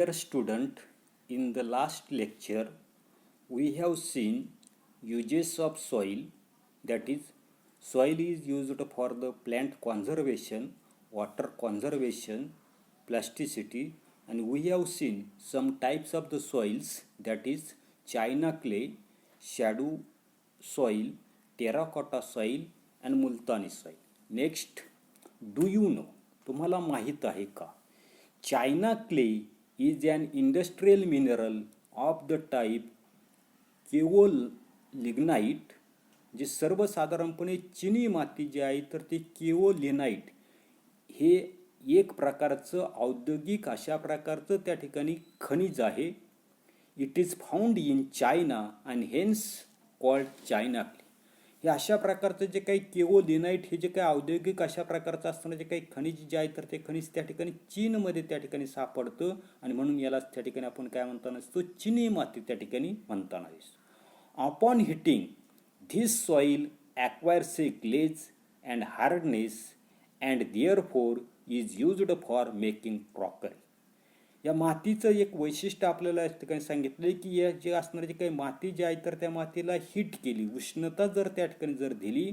Dear student, in the last lecture, we have seen uses of soil. That is, soil is used for the plant conservation, water conservation, plasticity, and we have seen some types of the soils. That is, China clay, shadow soil, terracotta soil, and multani soil. Next, do you know? तुम्हाला माहीत आहे का? China clay is an industrial mineral of the type केओलिग्नाइट, जे सर्वसाधारणपणे चिनी माती जी आहे तर ती केओलिनाइट हे एक प्रकारचं औद्योगिक अशा प्रकारचं त्या ठिकाणी खनिज आहे. It is found in China and hence called China clay. हे अशा प्रकारचं जे काही केओलिनाइट हे जे काही औद्योगिक अशा प्रकारचं असताना जे काही खनिज जे आहे तर ते खनिज त्या ठिकाणी चीनमध्ये त्या ठिकाणी सापडतं आणि म्हणून याला त्या ठिकाणी आपण काय म्हणताना असतो, चिनी माती त्या ठिकाणी म्हणताना दिसतो. Upon hitting this soil acquires a glaze and hardness and therefore is used for making crockery. या मातीचं एक वैशिष्ट्य आपल्याला या ठिकाणी सांगितलं की या जे असणारी जी काही माती जी आहे तर त्या मातीला हीट केली, उष्णता जर त्या ठिकाणी जर दिली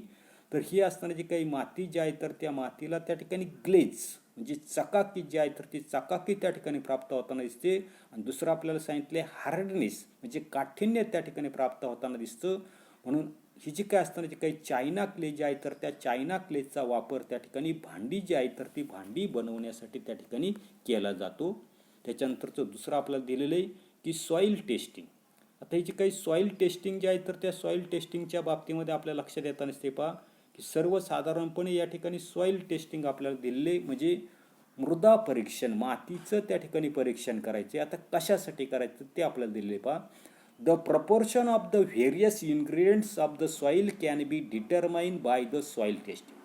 तर ही असणारी जी काही माती जी आहे तर त्या मातीला त्या ठिकाणी ग्लेज म्हणजे चकाकी जी आहे तर ती चकाकी त्या ठिकाणी प्राप्त होताना दिसते. आणि दुसरं आपल्याला सांगितले हार्डनेस म्हणजे काठिण्य त्या ठिकाणी प्राप्त होताना दिसतं. म्हणून ही जी काय असताना जी काही चायना क्ले जी आहे तर त्या चायना क्लेचा वापर त्या ठिकाणी भांडी जी आहे तर ती भांडी बनवण्यासाठी त्या ठिकाणी केला जातो. त्याच्यानंतरचं दुसरं आपल्याला दिलेलं आहे की सॉईल टेस्टिंग. आता ही जी काही सॉईल टेस्टिंग जी आहे तर त्या सॉईल टेस्टिंगच्या बाबतीमध्ये आपल्या लक्षात येताना ते पहा की सर्वसाधारणपणे या ठिकाणी सॉईल टेस्टिंग आपल्याला दिलेले म्हणजे मृदा परीक्षण, मातीचं त्या ठिकाणी परीक्षण करायचे. आता कशासाठी करायचं ते आपल्याला दिलेले पहा. The proportion of the various ingredients of the soil can be determine by the soil testing.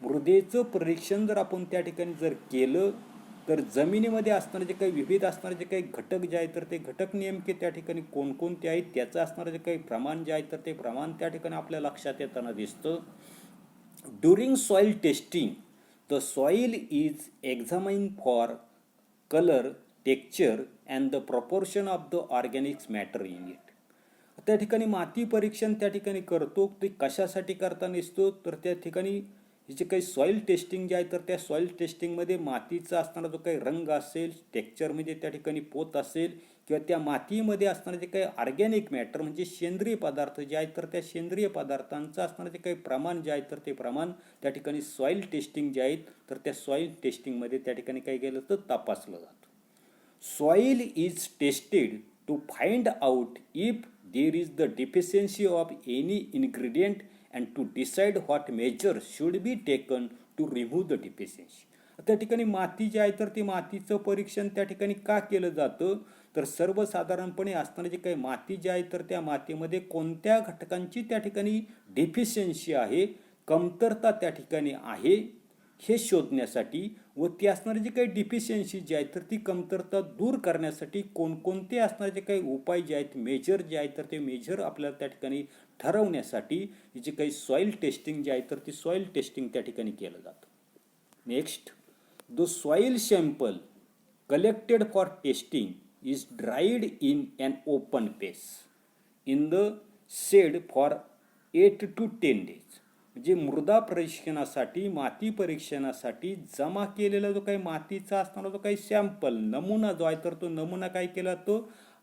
मृदेचं परीक्षण जर आपण त्या ठिकाणी जर केलं तर जमिनीमध्ये असणारे जे काही विविध असणारे जे काही घटक जे आहेत तर ते घटक नेमके त्या ठिकाणी कोणकोणते आहेत त्याचं असणारं जे काही प्रमाण जे आहे तर ते प्रमाण त्या ठिकाणी आपल्या लक्षात येताना दिसतं. During soil testing the soil is examine for colour, texture and the proportion of the organics matter in it. त्या ठिकाणी माती परीक्षण त्या ठिकाणी करतो. ते कशासाठी करताना दिसतो तर त्या ठिकाणी ही जे काही सॉईल टेस्टिंग जे आहे तर त्या सॉईल टेस्टिंगमध्ये मातीचा असणारा जो काही रंग असेल, टेक्स्चरमध्ये त्या ठिकाणी पोत असेल किंवा त्या मातीमध्ये असणारे जे काही ऑर्गॅनिक मॅटर म्हणजे सेंद्रिय पदार्थ जे आहेत तर त्या सेंद्रिय पदार्थांचं असणारं जे काही प्रमाण जे आहे तर ते प्रमाण त्या ठिकाणी सॉईल टेस्टिंग जे आहेत तर त्या सॉईल टेस्टिंगमध्ये त्या ठिकाणी काय केलं तर तपासलं जातं. Soil is tested to find out if there is the deficiency of any ingredient and to decide what measures should be taken to remove the deficiency. त्या ठिकाणी माती जी आहे तर ती मातीचं परीक्षण त्या ठिकाणी का केलं जातं तर सर्वसाधारणपणे असणारे जे काही माती जी आहे तर त्या मातीमध्ये कोणत्या घटकांची त्या ठिकाणी डेफिशियन्सी आहे, कमतरता त्या ठिकाणी आहे हे शोधण्यासाठी व ती असणारी जी काही डिफिशियन्सी जी आहे तर ती कमतरता दूर करण्यासाठी कोणकोणते असणारे जे काही उपाय जे आहेत, मेजर जे आहेत तर ते मेजर आपल्याला त्या ठिकाणी ठरवण्यासाठी जी काही सॉईल टेस्टिंग जी आहे तर ती सॉईल टेस्टिंग त्या ठिकाणी केलं जातं. Next, the soil sample collected for testing is dried in an open place in the shade for 8 to 10 days. म्हणजे मृदा परीक्षणासाठी, माती परीक्षणासाठी जमा केलेला जो काही मातीचा असणारा जो काही सॅम्पल नमुना जो आहे तर तो नमुना काय केला तो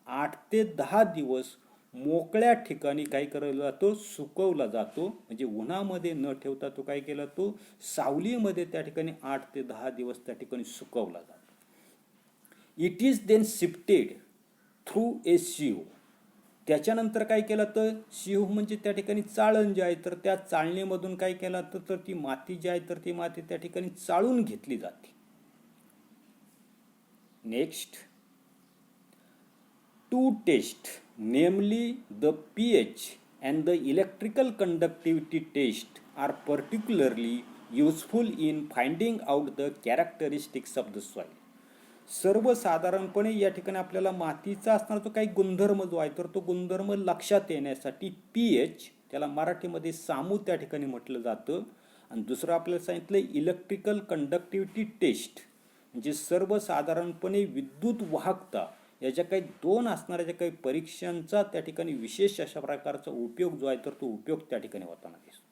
8 ते 10 दिवस मोकळ्या ठिकाणी काय केला जातो, सुकवला जातो. म्हणजे उन्हामध्ये न ठेवता तो काय केला तो सावलीमध्ये त्या ठिकाणी 8 ते 10 दिवस त्या ठिकाणी सुकवला जातो. It is then shifted through a sieve. त्याच्यानंतर काय केलं तर सिव्ह म्हणजे त्या ठिकाणी चाळण जी आहे तर त्या चाळणीमधून काय केलं तर ती माती जी आहे तर ती माती त्या ठिकाणी चाळून घेतली जाते. Next, to test namely the pH and the electrical conductivity test are particularly useful in finding out the characteristics of the soil. सर्वसाधारणपणे या ठिकाणी आपल्याला मातीचा असणारा जो काही गुणधर्म जो आहे तर तो गुणधर्म लक्षात येण्यासाठी pH, त्याला मराठीमध्ये सामू त्या ठिकाणी म्हटलं जातं. आणि दुसरं आपल्याला सांगितलं इलेक्ट्रिकल कंडक्टिव्हिटी टेस्ट. म्हणजे सर्वसाधारणपणे विद्युत वाहकता याच्या काही दोन असणाऱ्या ज्या काही परीक्षांचा त्या ठिकाणी विशेष अशा प्रकारचा उपयोग जो आहे तर तो उपयोग त्या ठिकाणी होताना दिसतो.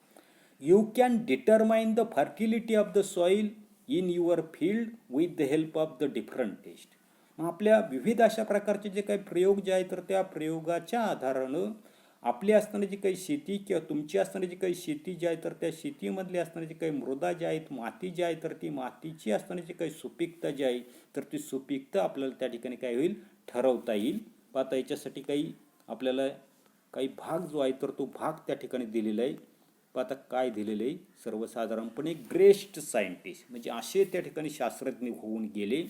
You can determine the fertility of the soil in your field with the help of the different test. मग आपल्या विविध अशा प्रकारचे जे काही प्रयोग जे आहेत तर त्या प्रयोगाच्या आधारानं आपली असणारी जी काही शेती किंवा तुमची असणारी जी काही शेती जी आहे तर त्या शेतीमधली असणारी जी काही मृदा जी आहेत, माती जी आहे तर ती मातीची असणारी जी काही सुपीकता जी आहे तर ती सुपीकता आपल्याला त्या ठिकाणी काय होईल ठरवता येईल. आता याच्यासाठी काही आपल्याला काही भाग जो आहे तर तो भाग त्या ठिकाणी दिलेला आहे. आता काय दिलेलं आहे सर्वसाधारणपणे ग्रेस्ट सायंटिस्ट म्हणजे असे त्या ठिकाणी शास्त्रज्ञ होऊन गेले.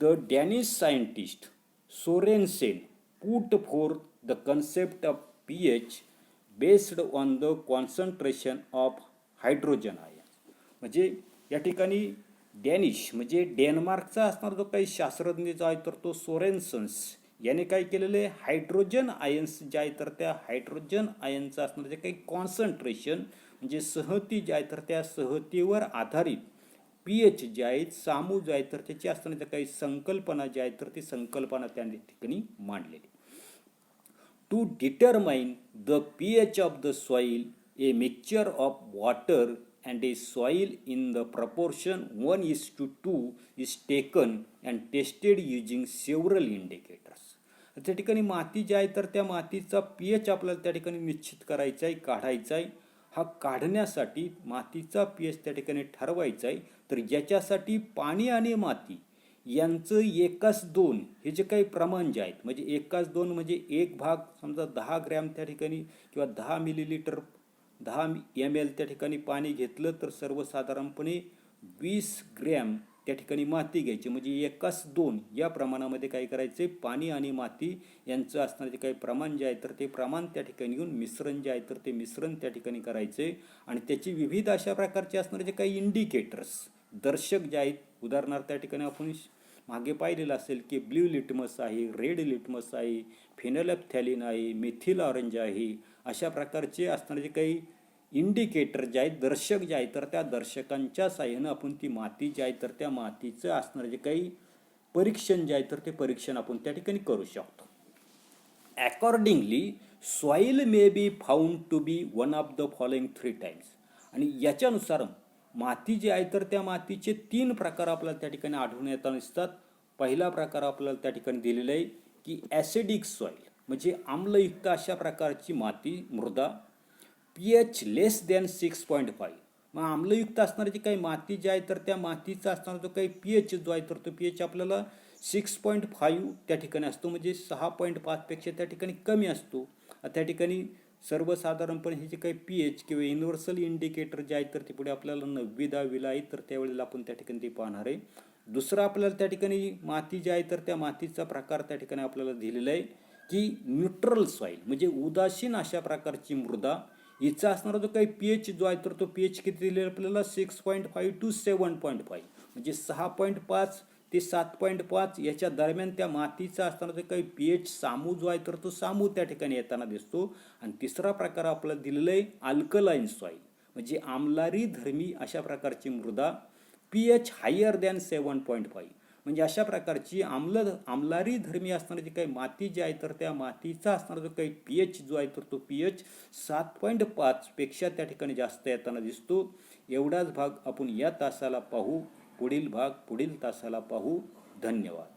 The Danish scientist Sorensen put forth the concept of pH based on the concentration of hydrogen ion. म्हणजे या ठिकाणी डॅनिश म्हणजे डेन्मार्कचा असणार जो काही शास्त्रज्ञ जो आहे तर तो सोरेनसन्स याने काय केलेलं आहे हायड्रोजन आयन्स जे आहे तर त्या हायड्रोजन आयनचं असणार जे काही कॉन्सन्ट्रेशन म्हणजे सहती जे आहे तर त्या सहतीवर आधारित pH जे आहेत सामू जे आहे तर त्याची असणाऱ्या काही संकल्पना जी आहे तर ती संकल्पना त्या ठिकाणी मांडलेली. To determine the pH of the soil a mixture of water and a soil in the proportion 1:2 is taken and tested using several indicators. त्या ठिकाणी माती जी आहे तर त्या मातीचा pH आपल्याला त्या ठिकाणी निश्चित करायचा आहे काढायचा आहे. हा काढण्यासाठी मातीचा pH त्या ठिकाणी ठरवायचा आहे. तर याच्यासाठी पाणी आणि माती यांचं 1:2 हे जे काही प्रमाण जे आहेत म्हणजे 1:2 म्हणजे एक भाग समजा 10 ग्रॅम त्या ठिकाणी किंवा 10 मिलीलिटर 10 ml त्या ठिकाणी पाणी घेतलं तर सर्वसाधारणपणे 20 ग्रॅम त्या ठिकाणी माती घ्यायची म्हणजे 1:2 या प्रमाणामध्ये काय करायचे पाणी आणि माती यांचं असणारे जे काही प्रमाण जे आहे तर ते प्रमाण त्या ठिकाणी घेऊन मिश्रण जे आहे तर ते मिश्रण त्या ठिकाणी करायचे आणि त्याची विविध अशा प्रकारचे असणारे जे काही इंडिकेटर्स दर्शक जे आहेत उदाहरणार्थ त्या ठिकाणी आपण मागे पाहिलेलं असेल की ब्ल्यू लिटमस आहे, रेड लिटमस आहे, फिनोल्फथॅलीन आहे, मिथिल ऑरेंज आहे, अशा प्रकारचे असणारे जे काही इंडिकेटर जे आहेत दर्शक जे आहेत तर त्या दर्शकांच्या साह्यानं आपण ती माती जी आहे तर त्या मातीचं असणारे जे काही परीक्षण जे आहे तर ते परीक्षण आपण त्या ठिकाणी करू शकतो. Accordingly soil may be found to be one of the following 3 times. आणि याच्यानुसार माती जी आहे तर त्या मातीचे 3 प्रकार आपल्याला त्या ठिकाणी आढळून येताना दिसतात. पहिला प्रकार आपल्याला त्या ठिकाणी दिलेला आहे की ॲसिडिक सॉइल म्हणजे आम्लयुक्त अशा प्रकारची माती मृदा pH लेस दॅन 6.5. मग आम्लयुक्त असणारी जी काही माती जी आहे तर त्या मातीचा असणारा जो काही pH जो आहे तर तो pH आपल्याला 6.5 त्या ठिकाणी असतो म्हणजे 6.5 पेक्षा त्या ठिकाणी कमी असतो. त्या ठिकाणी सर्वसाधारणपणे हे जे काही pH किंवा युनिव्हर्सल इंडिकेटर जे आहे तर ते पुढे आपल्याला 9वी 10वीला आहे तर त्यावेळेला आपण त्या ठिकाणी ते पाहणार आहे. दुसरा आपल्याला त्या ठिकाणी माती जी आहे तर त्या मातीचा प्रकार त्या ठिकाणी आपल्याला दिलेला आहे की न्यूट्रल सॉइल म्हणजे उदासीन अशा प्रकारची मृदा हिचा असणारा जो काही pH जो आहे तर तो pH किती दिलेला आपल्याला 6.5 to 7.5 म्हणजे 6.5 ते 7.5 याच्या दरम्यान त्या मातीचा असणारा जो काही pH सामू जो आहे तर तो सामू त्या ठिकाणी येताना दिसतो. आणि तिसरा प्रकार आपल्याला दिलेला आहे अल्कलाइन सॉइल म्हणजे आम्लारी धर्मी अशा प्रकारची मृदा pH हायर दॅन 7.5 म्हणजे अशा प्रकारची आम्लारी धर्मी असणारी जी काही माती जी आहे तर त्या मातीचा असणारा जो काही pH जो आहे तर तो pH 7.5 पेक्षा त्या ठिकाणी जास्त येताना दिसतो. एवढाच भाग आपण या तासाला पाहू. पुढील भाग पुढील तासाला पाहू. धन्यवाद.